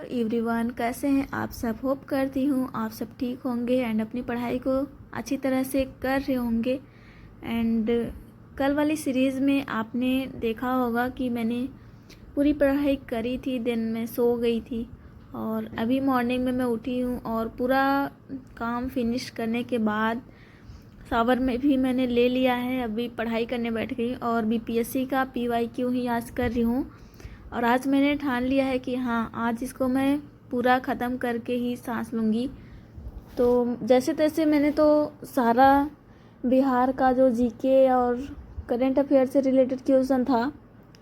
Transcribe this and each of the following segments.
Everyone, कैसे हैं आप सब। होप करती हूँ आप सब ठीक होंगे एंड अपनी पढ़ाई को अच्छी तरह से कर रहे होंगे। एंड कल वाली सीरीज़ में आपने देखा होगा कि मैंने पूरी पढ़ाई करी थी, दिन में सो गई थी और अभी मॉर्निंग में मैं उठी हूँ और पूरा काम फिनिश करने के बाद शावर में भी मैंने ले लिया है। अभी पढ़ाई करने बैठ गई और बीपीएससी का पीवाईक्यू ही आज कर रही हूँ। और आज मैंने ठान लिया है कि हाँ, आज इसको मैं पूरा ख़त्म करके ही सांस लूँगी। तो जैसे तैसे मैंने तो सारा बिहार का जो जीके और करंट अफेयर से रिलेटेड क्वेश्चन था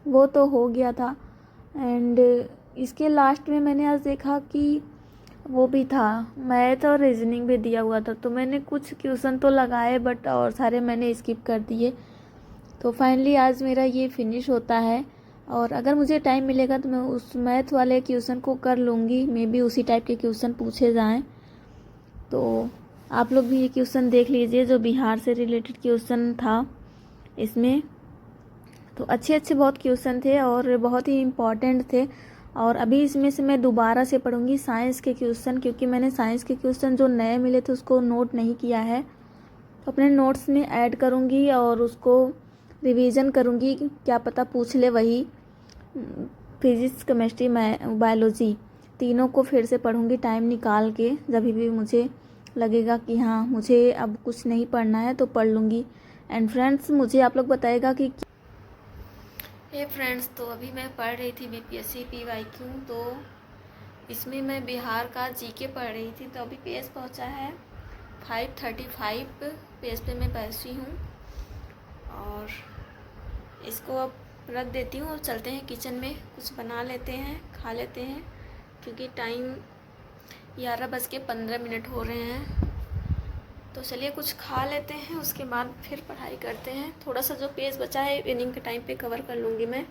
वो तो हो गया था। एंड इसके लास्ट में मैंने आज देखा कि वो भी था, मैथ और रीजनिंग भी दिया हुआ था। तो मैंने कुछ क्वेश्चन तो लगाए बट और सारे मैंने स्किप कर दिए। तो फाइनली आज मेरा ये फिनिश होता है और अगर मुझे टाइम मिलेगा तो मैं उस मैथ वाले क्वेश्चन को कर लूँगी। मे बी उसी टाइप के क्वेश्चन पूछे जाएं। तो आप लोग भी ये क्वेश्चन देख लीजिए जो बिहार से रिलेटेड क्वेश्चन था इसमें। तो अच्छे बहुत क्वेश्चन थे और बहुत ही इम्पॉर्टेंट थे। और अभी इसमें से मैं दोबारा से पढ़ूंगी साइंस के क्वेश्चन, क्योंकि मैंने साइंस के क्वेश्चन जो नए मिले थे उसको नोट नहीं किया है। तो अपने नोट्स में ऐड करूंगी और उसको रिवीजन करूंगी, क्या पता पूछ ले वही। फिजिक्स, केमिस्ट्री, बायोलॉजी तीनों को फिर से पढ़ूंगी टाइम निकाल के, जब भी मुझे लगेगा कि हाँ मुझे अब कुछ नहीं पढ़ना है तो पढ़ लूँगी। एंड फ्रेंड्स, मुझे आप लोग बताएगा कि फ्रेंड्स, तो अभी मैं पढ़ रही थी बीपीएससी पीवाईक्यू। तो इसमें मैं बिहार का जीके पढ़ रही थी। तो अभी पेज पहुंचा है 535 पेज पे मैं बैठी हूँ और इसको अब रख देती हूँ और चलते हैं किचन में, कुछ बना लेते हैं, खा लेते हैं, क्योंकि टाइम 11:15 हो रहे हैं। तो चलिए कुछ खा लेते हैं, उसके बाद फिर पढ़ाई करते हैं। थोड़ा सा जो पेज बचा है इवनिंग के टाइम पे कवर कर लूँगी मैं।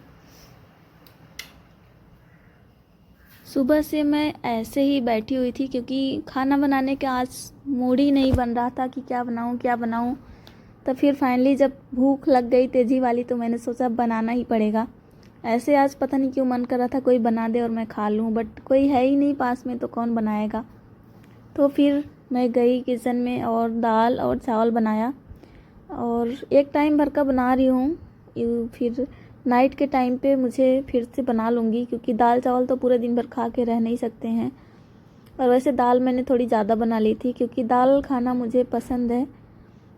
सुबह से मैं ऐसे ही बैठी हुई थी क्योंकि खाना बनाने का आज मूड ही नहीं बन रहा था कि क्या बनाऊँ। तो फिर फाइनली जब भूख लग गई तेज़ी वाली तो मैंने सोचा बनाना ही पड़ेगा। ऐसे आज पता नहीं क्यों मन कर रहा था कोई बना दे और मैं खा लूँ, बट कोई है ही नहीं पास में तो कौन बनाएगा। तो फिर मैं गई किचन में और दाल और चावल बनाया और एक टाइम भर का बना रही हूँ। फिर नाइट के टाइम पे मुझे फिर से बना लूँगी, क्योंकि दाल चावल तो पूरे दिन भर खा के रह नहीं सकते हैं। और वैसे दाल मैंने थोड़ी ज़्यादा बना ली थी क्योंकि दाल खाना मुझे पसंद है।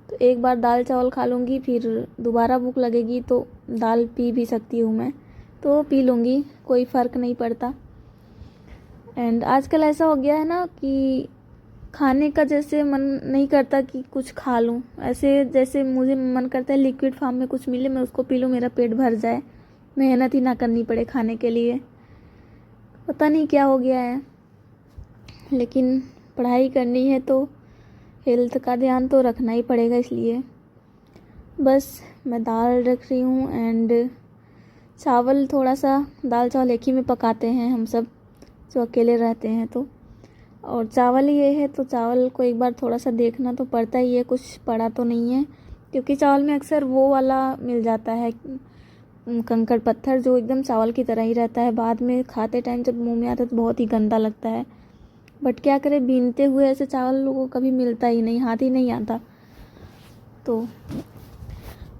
तो एक बार दाल चावल खा लूँगी, फिर दोबारा भूख लगेगी तो दाल पी भी सकती हूँ मैं, तो पी लूँगी, कोई फ़र्क नहीं पड़ता। एंड आजकल ऐसा हो गया है ना कि खाने का जैसे मन नहीं करता कि कुछ खा लूँ, ऐसे जैसे मुझे मन करता है लिक्विड फॉर्म में कुछ मिले मैं उसको पी लूँ, मेरा पेट भर जाए, मेहनत ही ना करनी पड़े खाने के लिए। पता नहीं क्या हो गया है, लेकिन पढ़ाई करनी है तो हेल्थ का ध्यान तो रखना ही पड़ेगा। इसलिए बस मैं दाल रख रही हूँ एंड चावल, थोड़ा सा दाल चावल एक ही में पकाते हैं हम सब जो अकेले रहते हैं। तो और चावल ये है तो चावल को एक बार थोड़ा सा देखना तो पड़ता ही है, कुछ पड़ा तो नहीं है, क्योंकि चावल में अक्सर वो वाला मिल जाता है कंकड़ पत्थर जो एकदम चावल की तरह ही रहता है। बाद में खाते टाइम जब मुंह में आता है तो बहुत ही गंदा लगता है। बट क्या करें, बीनते हुए ऐसे चावल लोगों को कभी मिलता ही नहीं, हाथ ही नहीं आता। तो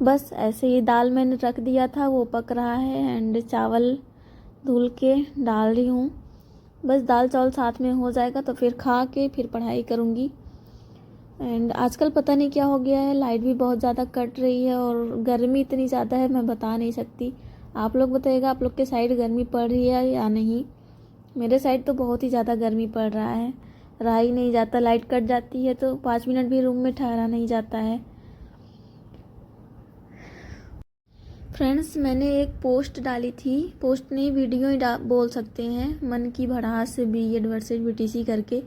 बस ऐसे ही दाल मैंने रख दिया था, वो पक रहा है एंड चावल धुल के डाल रही हूँ। बस दाल चावल साथ में हो जाएगा तो फिर खा के फिर पढ़ाई करूँगी। एंड आजकल पता नहीं क्या हो गया है, लाइट भी बहुत ज़्यादा कट रही है और गर्मी इतनी ज़्यादा है मैं बता नहीं सकती। आप लोग बताइएगा आप लोग के साइड गर्मी पड़ रही है या नहीं। मेरे साइड तो बहुत ही ज़्यादा गर्मी पड़ रहा है, रहा ही नहीं जाता। लाइट कट जाती है तो 5 मिनट भी रूम में ठहरा नहीं जाता है। फ्रेंड्स, मैंने एक पोस्ट डाली थी, पोस्ट नहीं वीडियो ही बोल सकते हैं, मन की भड़ास बीएड वर्सेज बीटीसी करके।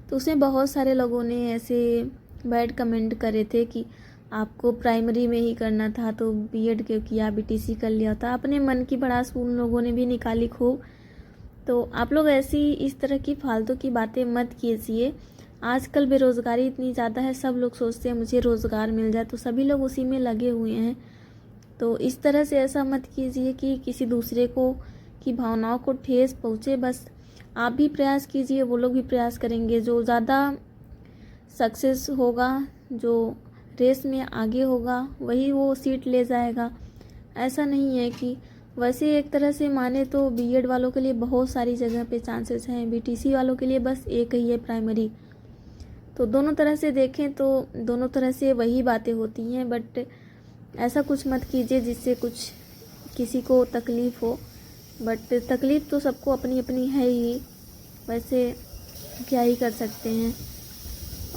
तो उसमें बहुत सारे लोगों ने ऐसे बैड कमेंट करे थे कि आपको प्राइमरी में ही करना था तो बीएड क्यों किया, बीटीसी कर लिया था। अपने मन की भड़ास उन लोगों ने भी निकाली खूब। तो आप लोग ऐसी इस तरह की फालतू की बातें मत कीजिए। आजकल बेरोज़गारी इतनी ज़्यादा है, सब लोग सोचते हैं मुझे रोज़गार मिल जाए, तो सभी लोग उसी में लगे हुए हैं। तो इस तरह से ऐसा मत कीजिए कि किसी दूसरे को की भावनाओं को ठेस पहुँचे। बस आप भी प्रयास कीजिए, वो लोग भी प्रयास करेंगे। जो ज़्यादा सक्सेस होगा, जो रेस में आगे होगा, वही वो सीट ले जाएगा। ऐसा नहीं है कि वैसे एक तरह से माने तो बीएड वालों के लिए बहुत सारी जगह पे चांसेस हैं, बीटीसी वालों के लिए बस एक ही है प्राइमरी। तो दोनों तरह से देखें तो दोनों तरह से वही बातें होती हैं, बट ऐसा कुछ मत कीजिए जिससे कुछ किसी को तकलीफ़ हो। बट तकलीफ़ तो सबको अपनी अपनी है ही, वैसे क्या ही कर सकते हैं।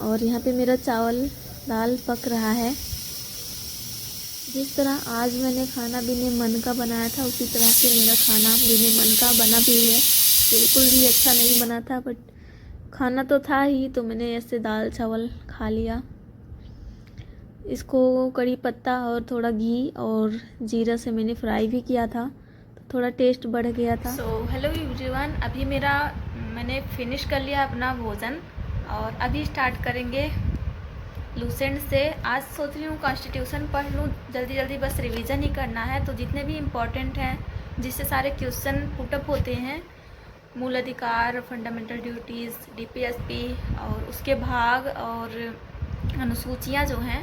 और यहाँ पे मेरा चावल दाल पक रहा है। जिस तरह आज मैंने खाना बिना मन का बनाया था, उसी तरह से मेरा खाना बिना मन का बना भी है। बिल्कुल भी अच्छा नहीं बना था, बट खाना तो था ही, तो मैंने ऐसे दाल चावल खा लिया। इसको कड़ी पत्ता और थोड़ा घी और जीरा से मैंने फ्राई भी किया था, तो थोड़ा टेस्ट बढ़ गया था। हेलो एवरीवन, अभी मैंने फिनिश कर लिया अपना भोजन और अभी स्टार्ट करेंगे लूसेंट से। आज सोच रही हूँ कॉन्स्टिट्यूशन पढ़ लूँ, जल्दी जल्दी बस रिवीजन ही करना है। तो जितने भी इम्पोर्टेंट हैं, जिससे सारे क्वेश्चन पुटअप होते हैं, मूल अधिकार, फंडामेंटल ड्यूटीज़, डीपीएसपी और उसके भाग और अनुसूचियाँ जो हैं,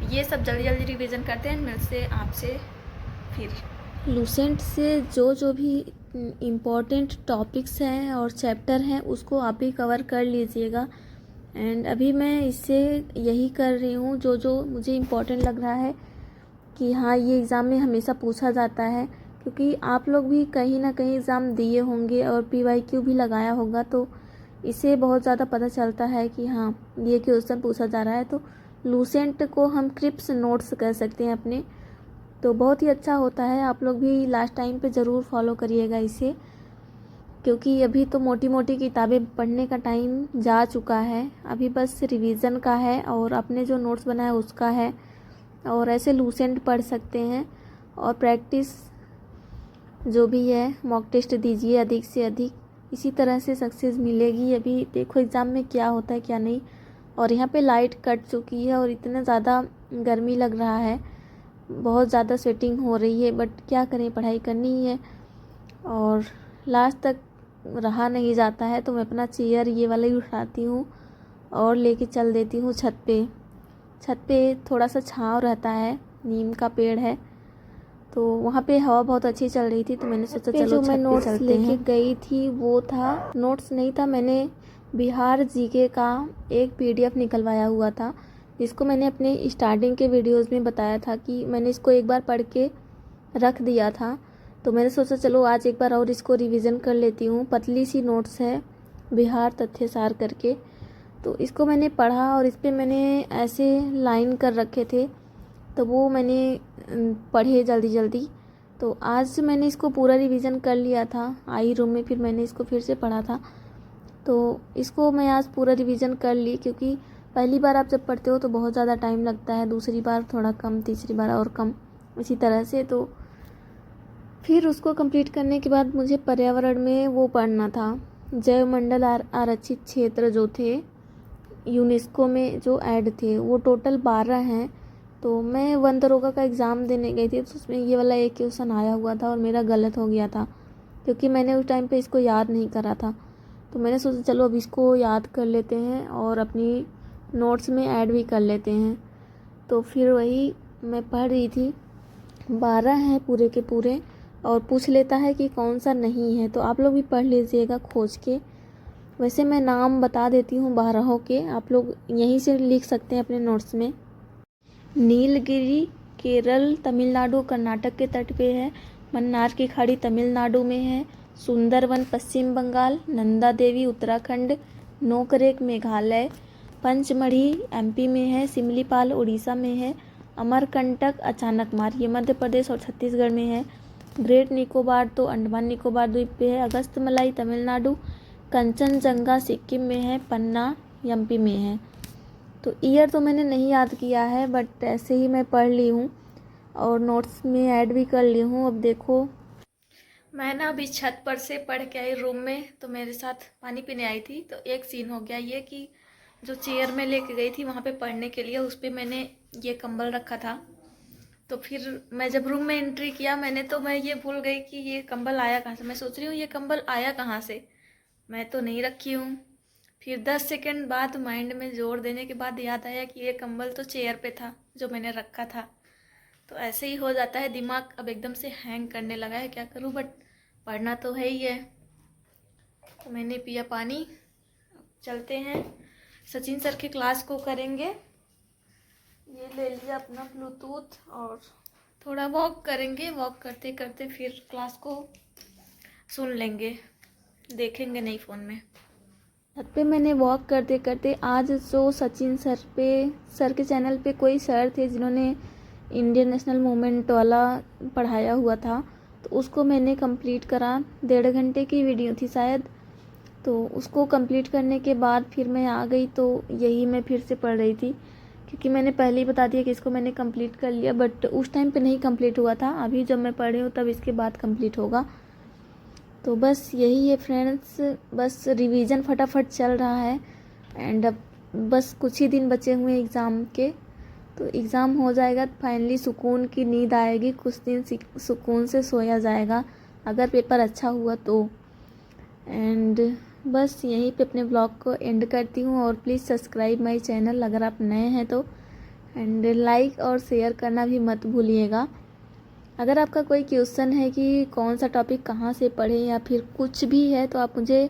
ये सब जल्दी जल्दी रिवीजन करते हैं। मिलते आपसे फिर। लूसेंट से जो भी इम्पोर्टेंट टॉपिक्स हैं और चैप्टर हैं, उसको आप ही कवर कर लीजिएगा। एंड अभी मैं इससे यही कर रही हूँ जो मुझे इम्पोर्टेंट लग रहा है कि हाँ, ये एग्ज़ाम में हमेशा पूछा जाता है, क्योंकि आप लोग भी कहीं ना कहीं एग्ज़ाम दिए होंगे और पीवाईक्यू भी लगाया होगा, तो इससे बहुत ज़्यादा पता चलता है कि हाँ, ये क्वेश्चन पूछा जा रहा है। तो लूसेंट को हम क्रिप्स नोट्स कह सकते हैं अपने, तो बहुत ही अच्छा होता है। आप लोग भी लास्ट टाइम पे ज़रूर फॉलो करिएगा इसे, क्योंकि अभी तो मोटी मोटी किताबें पढ़ने का टाइम जा चुका है। अभी बस रिवीजन का है और अपने जो नोट्स बनाए उसका है। और ऐसे लूसेंट पढ़ सकते हैं और प्रैक्टिस जो भी है मॉक टेस्ट दीजिए अधिक से अधिक, इसी तरह से सक्सेस मिलेगी। अभी देखो एग्ज़ाम में क्या होता है क्या नहीं। और यहाँ पे लाइट कट चुकी है और इतना ज़्यादा गर्मी लग रहा है, बहुत ज़्यादा स्वेटिंग हो रही है, बट क्या करें, पढ़ाई करनी ही है। और लास्ट तक रहा नहीं जाता है, तो मैं अपना चेयर ये वाला ही उठाती हूँ और लेके चल देती हूँ छत पे। छत पे थोड़ा सा छाँव रहता है, नीम का पेड़ है, तो वहाँ पे हवा बहुत अच्छी चल रही थी, तो मैंने सोचा चलो छत पे चलते हैं। गई थी वो था, नोट्स नहीं था, मैंने बिहार जीके का एक पीडीएफ निकलवाया हुआ था, जिसको मैंने अपने स्टार्टिंग के वीडियोस में बताया था कि मैंने इसको एक बार पढ़ के रख दिया था। तो मैंने सोचा चलो आज एक बार और इसको रिवीजन कर लेती हूँ। पतली सी नोट्स है, बिहार तथ्यसार करके, तो इसको मैंने पढ़ा और इस पर मैंने ऐसे लाइन कर रखे थे, तो वो मैंने पढ़े जल्दी जल्दी। तो आज मैंने इसको पूरा रिवीजन कर लिया था, आई रूम में फिर मैंने इसको फिर से पढ़ा था। तो इसको मैं आज पूरा रिवीजन कर ली, क्योंकि पहली बार आप जब पढ़ते हो तो बहुत ज़्यादा टाइम लगता है, दूसरी बार थोड़ा कम, तीसरी बार और कम, इसी तरह से। तो फिर उसको कंप्लीट करने के बाद मुझे पर्यावरण में वो पढ़ना था, जैव मंडल आरक्षित क्षेत्र जो थे यूनेस्को में जो ऐड थे, वो टोटल 12 हैं। तो मैं वन दरोगा का एग्ज़ाम देने गई थी, तो उसमें ये वाला एक क्वेश्चन आया हुआ था और मेरा गलत हो गया था, क्योंकि मैंने उस टाइम पे इसको याद नहीं करा था। तो मैंने सोचा चलो अब इसको याद कर लेते हैं और अपनी नोट्स में ऐड भी कर लेते हैं। तो फिर वही मैं पढ़ रही थी, 12 हैं पूरे के पूरे, और पूछ लेता है कि कौन सा नहीं है, तो आप लोग भी पढ़ लीजिएगा खोज के। वैसे मैं नाम बता देती हूँ 12 के, आप लोग यहीं से लिख सकते हैं अपने नोट्स में। नीलगिरी केरल तमिलनाडु कर्नाटक के तट पे है, मन्नार की खाड़ी तमिलनाडु में है, सुंदरवन पश्चिम बंगाल, नंदा देवी उत्तराखंड, नोकरेक मेघालय, पंचमढ़ी एमपी में है, सिमलीपाल उड़ीसा में है, अमरकंटक अचानकमार ये मध्य प्रदेश और छत्तीसगढ़ में है, ग्रेट निकोबार तो अंडमान निकोबार द्वीप पे है, अगस्तमलाई तमिलनाडु, कंचनजंगा सिक्किम में है, पन्ना एमपी में है। तो ईयर तो मैंने नहीं याद किया है, बट ऐसे ही मैं पढ़ ली हूँ और नोट्स में ऐड भी कर ली हूँ। अब देखो मैं ना अभी छत पर से पढ़ के आई रूम में, तो मेरे साथ पानी पीने आई थी, तो एक सीन हो गया ये कि जो चेयर में लेके गई थी वहाँ पे पढ़ने के लिए, उस पर मैंने ये कंबल रखा था। तो फिर मैं जब रूम में एंट्री किया मैं ये भूल गई कि ये कंबल आया कहाँ से। मैं सोच रही हूँ ये कंबल आया कहाँ से, मैं तो नहीं रखी हूँ। फिर 10 सेकंड बाद माइंड में जोर देने के बाद याद आया कि ये कंबल तो चेयर पे था जो मैंने रखा था। तो ऐसे ही हो जाता है, दिमाग अब एकदम से हैंग करने लगा है, क्या करूँ, बट पढ़ना तो है ही है। तो मैंने पिया पानी। अब चलते हैं, सचिन सर के क्लास को करेंगे। ये ले लिया अपना ब्लूटूथ और थोड़ा वॉक करेंगे, वॉक करते करते फिर क्लास को सुन लेंगे, देखेंगे नहीं फ़ोन में। छत पे मैंने वॉक करते करते आज जो सचिन सर के चैनल पे कोई सर थे जिन्होंने इंडियन नेशनल मूवमेंट वाला पढ़ाया हुआ था, तो उसको मैंने कंप्लीट करा। 1.5 घंटे की वीडियो थी शायद। तो उसको कंप्लीट करने के बाद फिर मैं आ गई, तो यही मैं फिर से पढ़ रही थी, क्योंकि मैंने पहले ही बता दिया कि इसको मैंने कंप्लीट कर लिया, बट उस टाइम पे नहीं कंप्लीट हुआ था। अभी जब मैं पढ़ रही हूँ तब इसके बाद कंप्लीट होगा। तो बस यही है फ्रेंड्स, बस रिवीजन फटाफट चल रहा है। एंड अब बस कुछ ही दिन बचे हुए एग्ज़ाम के, तो एग्ज़ाम हो जाएगा तो फाइनली सुकून की नींद आएगी, कुछ दिन सुकून से सोया जाएगा अगर पेपर अच्छा हुआ तो। एंड बस यहीं पे अपने ब्लॉग को एंड करती हूँ। और प्लीज़ सब्सक्राइब माय चैनल अगर आप नए हैं तो, एंड लाइक और शेयर करना भी मत भूलिएगा। अगर आपका कोई क्वेश्चन है कि कौन सा टॉपिक कहाँ से पढ़ें या फिर कुछ भी है तो आप मुझे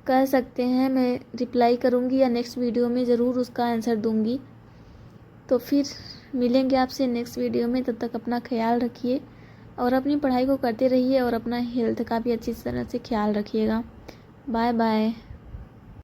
कह सकते हैं, मैं रिप्लाई करूँगी या नेक्स्ट वीडियो में ज़रूर उसका आंसर दूँगी। तो फिर मिलेंगे आपसे नेक्स्ट वीडियो में, तब तक अपना ख्याल रखिए और अपनी पढ़ाई को करते रहिए और अपना हेल्थ का भी अच्छी तरह से ख्याल रखिएगा। Bye bye.